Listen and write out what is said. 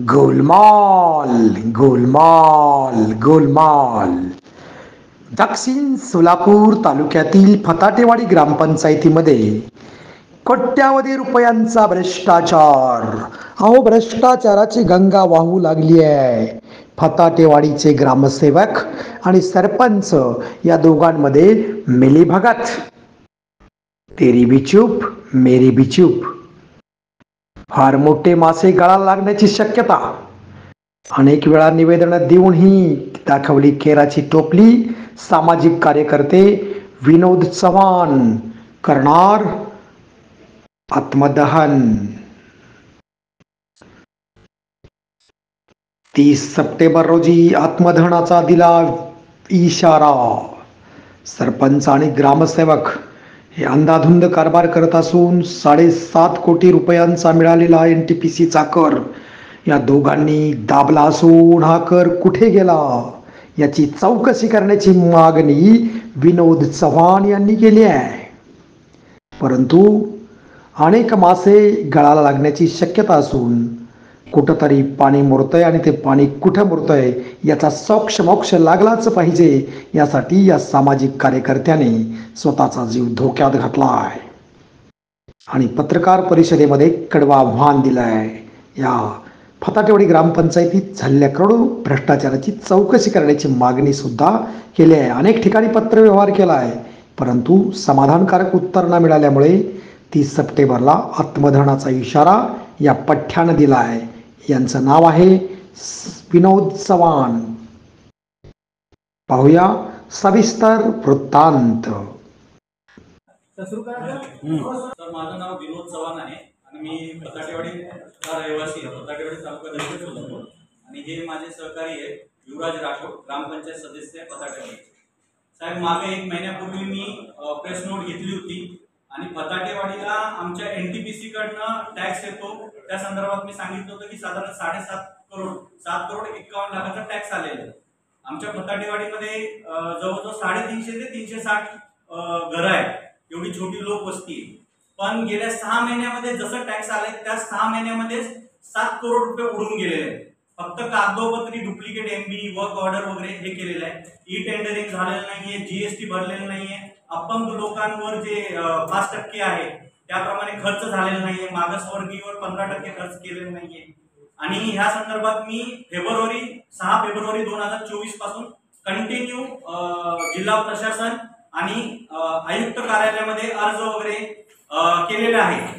गोलमाल गोलमाल गोलमाल. दक्षिण सोलापूर तालुक्यातील फताटेवाडी ग्रामपंचायतीमध्ये कोट्यावधी रुपयांचा भ्रष्टाचार. अहो, भ्रष्टाचाराची गंगा वाहू लागली आहे. फताटेवाडीचे ग्रामसेवक आणि सरपंच या दोघांमध्ये मिलीभगत. तेरी भी चूप मेरी भी चूप. फार मोठे मासे गळाला लागण्याची शक्यता. अनेक वेळा निवेदन देऊनही दाखवली केराची टोपली. सामाजिक कार्यकर्ते विनोद चव्हाण करणार आत्मदहन. 30 सप्टेंबर रोजी आत्मदहनाचा दिला इशारा. सरपंच आणि ग्रामसेवक हे अंधाधुंद कारभार करत असून 7.5 कोटी रुपयांचा मिळालेला NTPCचा कर या दोघांनी दाबला असून हा कर कुठे गेला याची चौकशी करण्याची मागणी विनोद चव्हाण यांनी केली आहे. परंतु अनेक मासे गळाला लागण्याची शक्यता असून कुठंतरी पाणी मुरतंय आणि ते पाणी कुठं मुरतंय याचा मोक्ष लागलाच पाहिजे. यासाठी या सामाजिक कार्यकर्त्याने स्वतःचा जीव धोक्यात घातला आहे आणि पत्रकार परिषदेमध्ये कडवा आव्हान दिलं आहे. या फताटेवाडी ग्रामपंचायतीत झालेल्या करोडो भ्रष्टाचाराची चौकशी करण्याची मागणी सुद्धा केली आहे. अनेक ठिकाणी पत्रव्यवहार केला आहे, परंतु समाधानकारक उत्तर न मिळाल्यामुळे 30 सप्टेंबरला आत्मदहनाचा इशारा या पठ्ठ्यानं दिला आहे. यांचं नाव आहे विनोद चव्हाण. पाहूया सविस्तर वृत्तांत. तर माझं नाव विनोद चव्हाण आहे आणि मी फताटेवाडीचा रहिवासी आहे. फताटेवाडी तालुका दक्षिण सोलापूर. आणि हे माझे सहकारी आहेत युवराज राठोड, ग्रामपंचायत सदस्य आहे फताटेवाडी. साहेब, मागे 1 महिन्यापूर्वी मी प्रेस नोट घेतली होती आणि फताटेवाडीला आमच्या NTPC कडनं टॅक्स येतो त्या संदर्भात मी सांगितलं होतं की साधारण 7 करोड 51 लाखाचा टॅक्स आलेला आहे. आमच्या फताटेवाडीमध्ये जवळजवळ 350 ते 360 घरं आहेत. एवढी छोटी लोकवस्ती आहे. पण गेल्या 6 महिन्यामध्ये जसं टॅक्स आलाय त्या 6 महिन्यामध्ये 7 करोड रुपये उडून गेलेले आहेत. फक्त कागदोपत्री डुप्लिकेट MB वर्क ऑर्डर वगैरे हे केलेलं आहे. टेंडरिंग झालेलं नाहीये, GST भरलेलं नाहीये, अपंग लोकांवर जे 5% आहे त्याप्रमाणे खर्च झालेला नाहीये, मागासवर्गीयवर 15% खर्च केलेला नाहीये. आणि ह्या संदर्भात मी 6 फेब्रुवारी 2024 पासून कंटिन्यू जिल्हा प्रशासन आणि आयुक्त कार्यालयामध्ये अर्ज वगैरे केलेले आहे.